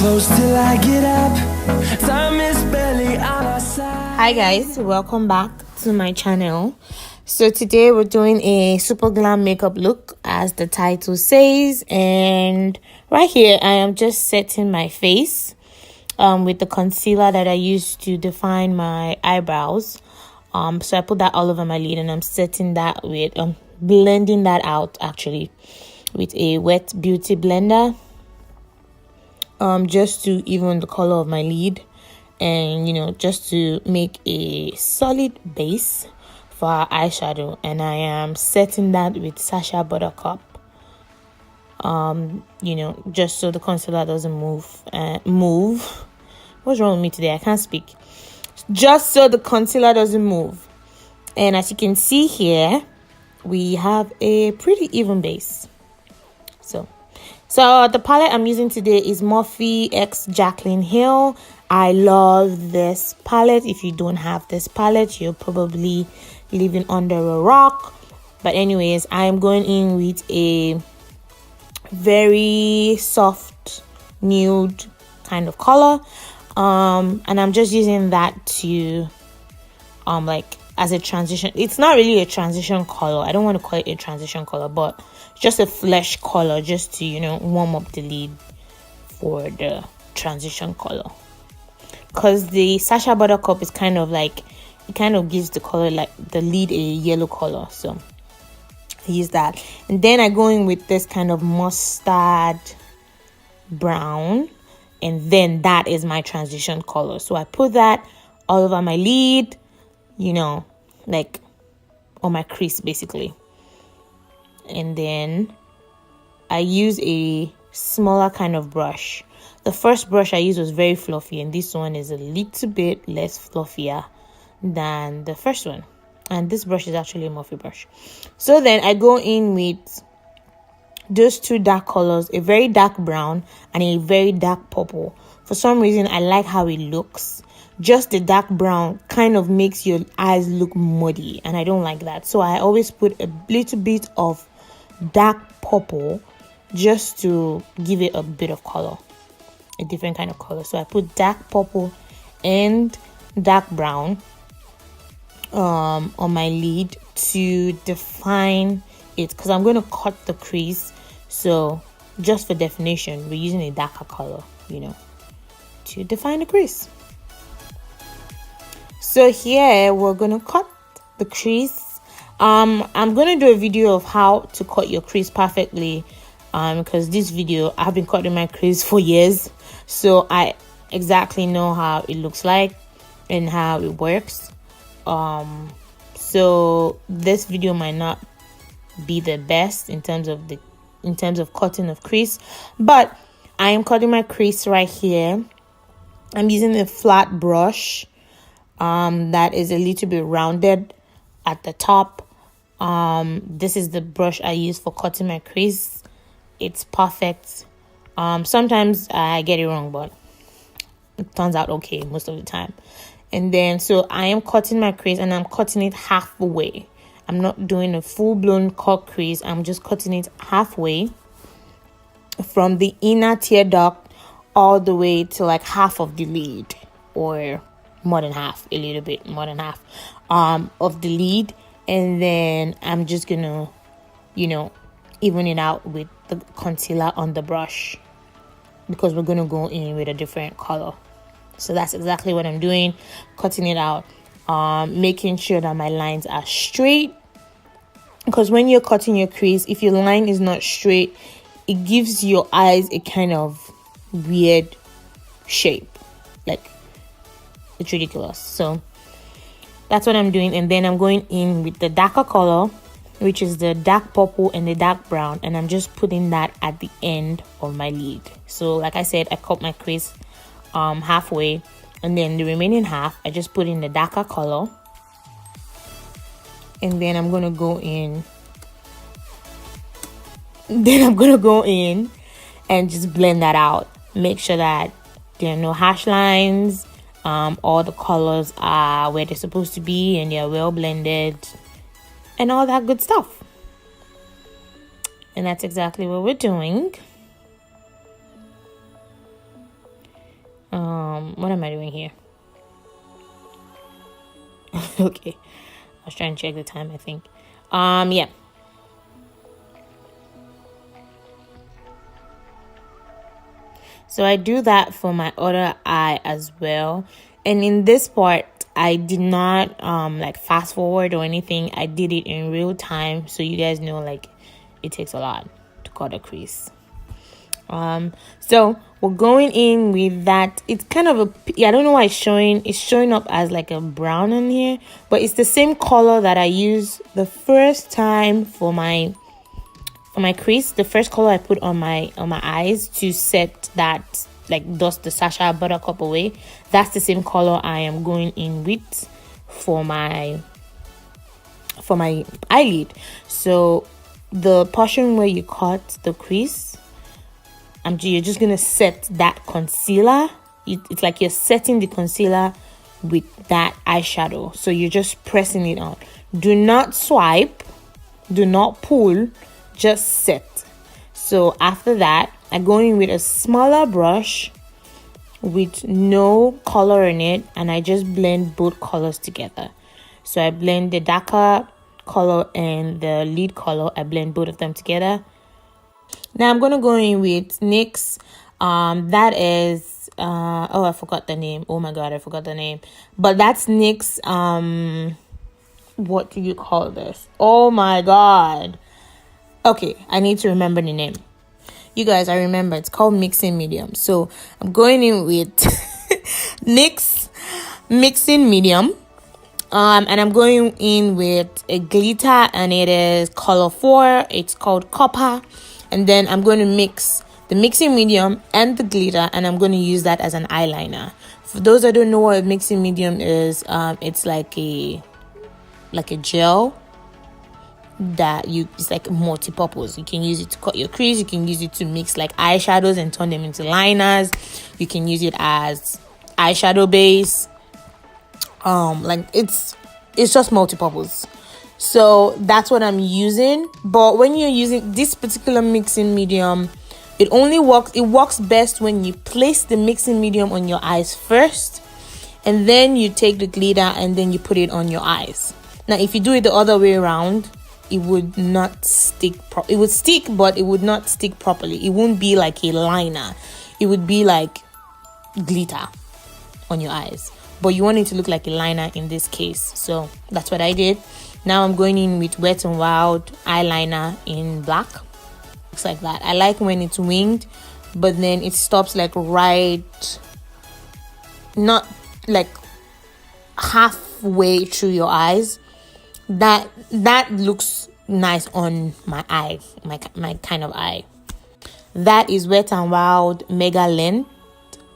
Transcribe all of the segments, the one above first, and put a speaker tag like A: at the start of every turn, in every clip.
A: close till I get up. Time is barely on our side.
B: Hi guys, welcome back to my channel. So today we're doing a super glam makeup look, as the title says, and right here I am just setting my face with the concealer that I used to define my eyebrows. So I put that all over my lid, and I'm setting that with blending that out actually with a wet beauty blender, just to even the color of my lid, and just to make a solid base for our eyeshadow. And I am setting that with Sacha Buttercup, just so the concealer doesn't move. What's wrong with me today? I can't speak. Just so the concealer doesn't move. And as you can see here, we have a pretty even base. So the palette I'm using today is Morphe x Jaclyn Hill. I love this palette. If you don't have this palette, you're probably living under a rock. But anyways, I am going in with a very soft nude kind of color, and I'm just using that to as a transition. It's not really a transition color. I don't want to call it a transition color, but just a flesh color, just to warm up the lid for the transition color. Because the Sacha Buttercup is kind of gives the color, like the lid, a yellow color. So I use that, and then I go in with this kind of mustard brown, and then that is my transition color. So I put that all over my lid, like on my crease basically. And then I use a smaller kind of brush. The first brush I used was very fluffy, and this one is a little bit less fluffier than the first one. And this brush is actually a Morphe brush. So then I go in with those two dark colors, a very dark brown and a very dark purple. For some reason, I like how it looks. Just the dark brown kind of makes your eyes look muddy, and I don't like that. So I always put a little bit of dark purple just to give it a bit of color, a different kind of color. So I put dark purple and dark brown on my lid to define it, because I'm going to cut the crease. So just for definition, we're using a darker color, to define the crease. So here we're going to cut the crease. I'm going to do a video of how to cut your crease perfectly, because this video, I've been cutting my crease for years, so I exactly know how it looks like and how it works. So this video might not be the best in terms of cutting of crease, but I am cutting my crease right here. I'm using a flat brush that is a little bit rounded at the top. This is the brush I use for cutting my crease. It's perfect. Sometimes I get it wrong, but it turns out okay most of the time. And then so I am cutting my crease, and I'm cutting it halfway. I'm not doing a full-blown cut crease. I'm just cutting it halfway from the inner tear duct all the way to like half of the lid, or more than half, a little bit more than half of the lid. And then I'm just gonna even it out with the concealer on the brush, because we're gonna go in with a different color. So that's exactly what I'm doing, cutting it out, making sure that my lines are straight, because when you're cutting your crease, if your line is not straight, it gives your eyes a kind of weird shape, like it's ridiculous. So that's what I'm doing. And then I'm going in with the darker color, which is the dark purple and the dark brown, and I'm just putting that at the end of my lid. So like I said, I cut my crease halfway, and then the remaining half I just put in the darker color, and then I'm gonna go in and just blend that out. Make sure that there are no harsh lines, all the colors are where they're supposed to be, and they're well blended and all that good stuff. And that's exactly what we're doing. What am I doing here? Okay, I was trying to check the time, I think. Yeah. So I do that for my other eye as well. And in this part, I did not like fast forward or anything. I did it in real time, so you guys know like it takes a lot to cut a crease. So we're going in with that. It's kind of I don't know why it's showing up as like a brown in here, but it's the same color that I used the first time for my crease. The first color I put on my eyes to set that, like, dust the Sacha Buttercup away. That's the same color I am going in with for my eyelid. So the portion where you cut the crease, you're just gonna set that concealer. It's like you're setting the concealer with that eyeshadow. So you're just pressing it on. Do not swipe, do not pull, just set. So after that, I go in with a smaller brush with no color in it, and I just blend both colors together. So I blend the darker color and the lid color. I blend both of them together. Now I'm gonna go in with NYX. That is oh, I forgot the name. Oh my god, I forgot the name. But that's NYX. What do you call this? Oh my god. Okay, I need to remember the name. You guys, I remember. It's called Mixing Medium. So I'm going in with NYX Mixing Medium. And I'm going in with a glitter, and it is color 4. It's called Copper. And then I'm going to mix the mixing medium and the glitter, and I'm going to use that as an eyeliner. For those that don't know what a mixing medium is, it's like a gel that it's like multi-purpose. You can use it to cut your crease, you can use it to mix like eyeshadows and turn them into liners, you can use it as eyeshadow base. Like it's just multi-purpose. So that's what I'm using. But when you're using this particular mixing medium, it works best when you place the mixing medium on your eyes first, and then you take the glitter and then you put it on your eyes. Now if you do it the other way around, it would not stick. It would stick, but it would not stick properly. It wouldn't be like a liner. It would be like glitter on your eyes. But you want it to look like a liner in this case. So that's what I did. Now I'm going in with Wet n Wild eyeliner in black. Looks like that. I like when it's winged, but then it stops like right, not like halfway through your eyes. That looks nice on my eye, my kind of eye. That is Wet n Wild Mega Length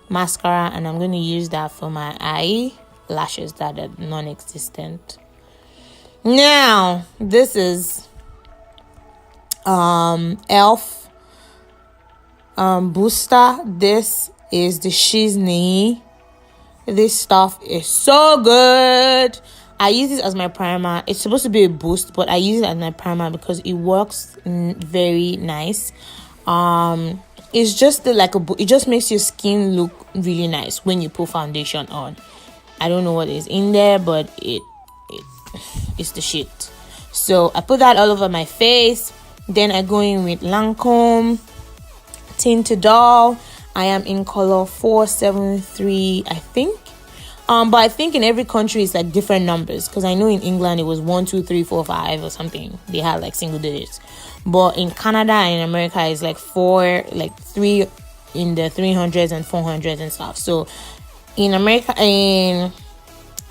B: mascara, and I'm going to use that for my eyelashes that are non-existent. Now this is elf booster. This is the Shizney. This stuff is so good. I use it as my primer. It's supposed to be a boost, but I use it as my primer because it works very nice. It's just it just makes your skin look really nice when you put foundation on. I don't know what is in there, but it's the shit. So I put that all over my face. Then I go in with Lancome Teint Idole. I am in color 473, I think. But I think in every country it's like different numbers, because I know in England it was 1, 2, 3, 4, 5 or something. They had like single digits. But in Canada and in America it's like 4, like 3 in the 300s and 400s and stuff. So in America, I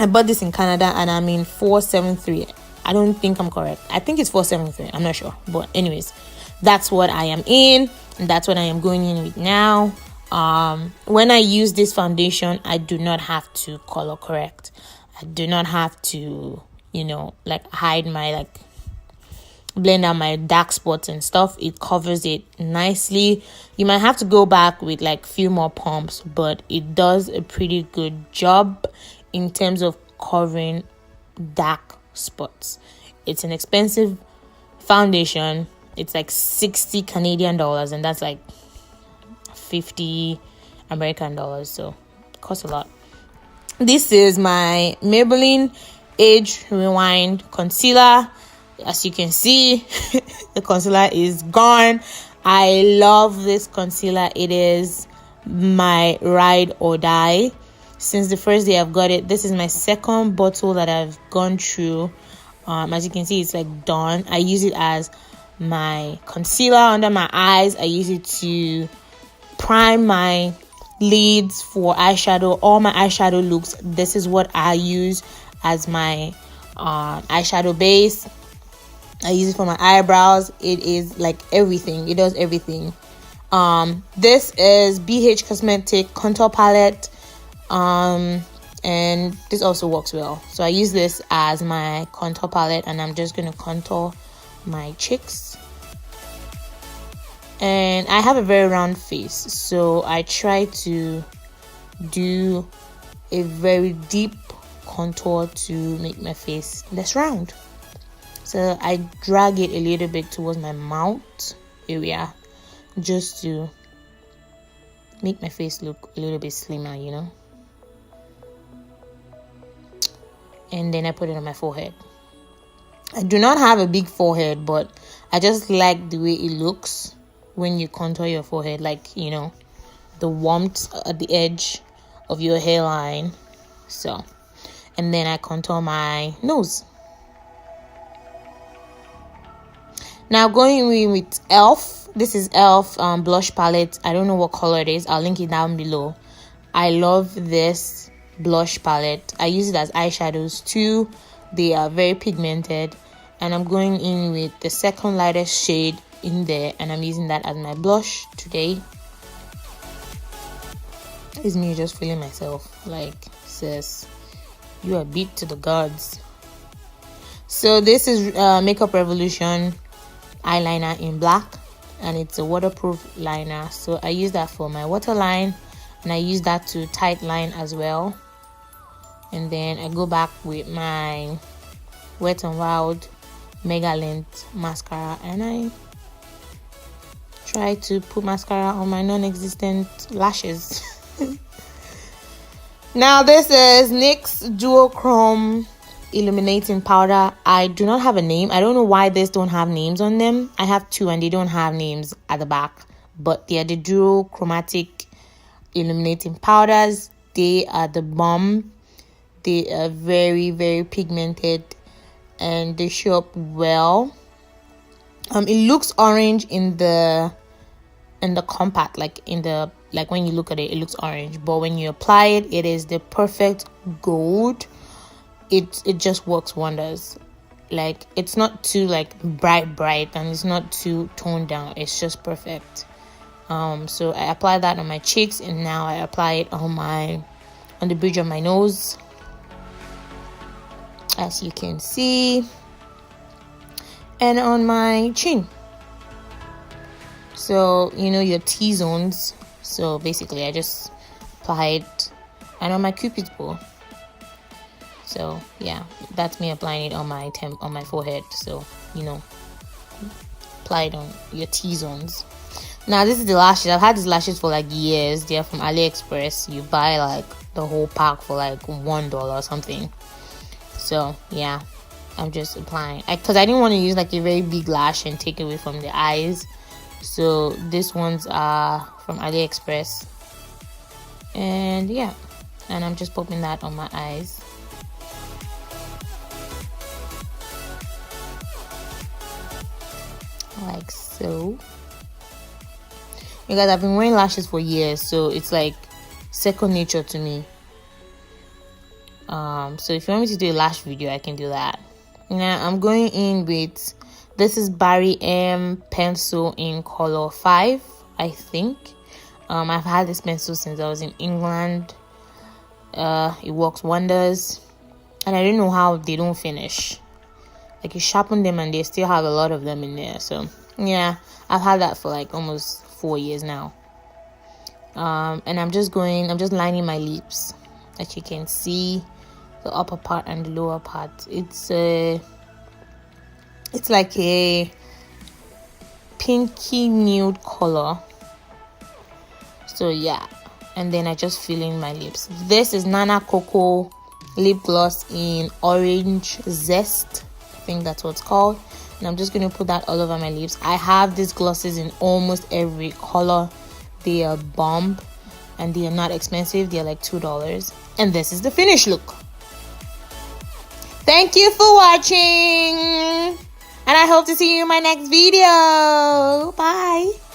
B: bought this in Canada and I'm in 473. I don't think I'm correct. I think it's 473. I'm not sure. But anyways, that's what I am in, and that's what I am going in with now. When I use this foundation, I do not have to color correct. I do not have to, like hide my blend out my dark spots and stuff. It covers it nicely. You might have to go back with like few more pumps, but it does a pretty good job in terms of covering dark spots. It's an expensive foundation. It's like 60 Canadian dollars, and that's like 50 American dollars. So costs a lot. This is my Maybelline Age Rewind concealer. As you can see, the concealer is gone. I love this concealer. It is my ride or die since the first day I've got it. This is my second bottle that I've gone through. As you can see, it's like done. I use it as my concealer under my eyes. I use it to prime my lids for eyeshadow. All my eyeshadow looks, this is what I use as my eyeshadow base. I use it for my eyebrows. It is like everything. It does everything. This is BH Cosmetic contour palette, and this also works well. So I use this as my contour palette, and I'm just going to contour my cheeks. And I have a very round face, so I try to do a very deep contour to make my face less round. So I drag it a little bit towards my mouth area just to make my face look a little bit slimmer, you know. And then I put it on my forehead. I do not have a big forehead, but I just like the way it looks when you contour your forehead, like, you know, the warmth at the edge of your hairline. So, and then I contour my nose. Now going in with Elf. This is Elf blush palette. I don't know what color it is. I'll link it down below. I love this blush palette. I use it as eyeshadows too. They are very pigmented, and I'm going in with the second lightest shade in there, and I'm using that as my blush today. It's me just feeling myself like, sis, you are beat to the gods. So this is Makeup Revolution eyeliner in black, and it's a waterproof liner. So I use that for my waterline, and I use that to tight line as well. And then I go back with my Wet n Wild Mega Length mascara, and I try to put mascara on my non-existent lashes. Now this is NYX Duochrome Illuminating Powder. I do not have a name. I don't know why these don't have names on them. I have two and they don't have names at the back, but they are the dual chromatic illuminating powders. They are the bomb. They are very, very pigmented, and they show up well. It looks orange in the compact, like when you look at it, it looks orange, but when you apply it, it is the perfect gold. It just works wonders. Like, it's not too like bright, and it's not too toned down. It's just perfect. So I apply that on my cheeks, and now I apply it on the bridge of my nose, as you can see, and on my chin. So, you know, your T-zones. So basically I just apply it, and on my Cupid's bow. So yeah, that's me applying it on my forehead. So, you know, apply it on your T-zones. Now this is the lashes. I've had these lashes for like years. They're from AliExpress. You buy like the whole pack for like $1 or something. So yeah, I'm just applying, because I didn't want to use like a very big lash and take away from the eyes. So these ones are from AliExpress, and yeah, and I'm just popping that on my eyes. Like so. You guys, I've been wearing lashes for years, so it's like second nature to me. So if you want me to do a lash video, I can do that. Now I'm going in with, this is Barry M pencil in color 5, I think. I've had this pencil since I was in England. It works wonders, and I don't know how they don't finish. Like, you sharpen them and they still have a lot of them in there. So yeah, I've had that for like almost 4 years now. And I'm just lining my lips, as you can see, the upper part and the lower part. It's like a pinky nude color. So yeah, and then I just fill in my lips. This is Nana Coco lip gloss in orange zest, I think that's what it's called, and I'm just going to put that all over my lips. I have these glosses in almost every color. They are bomb and they are not expensive. They're like $2, and this is the finished look. Thank you for watching, and I hope to see you in my next video. Bye.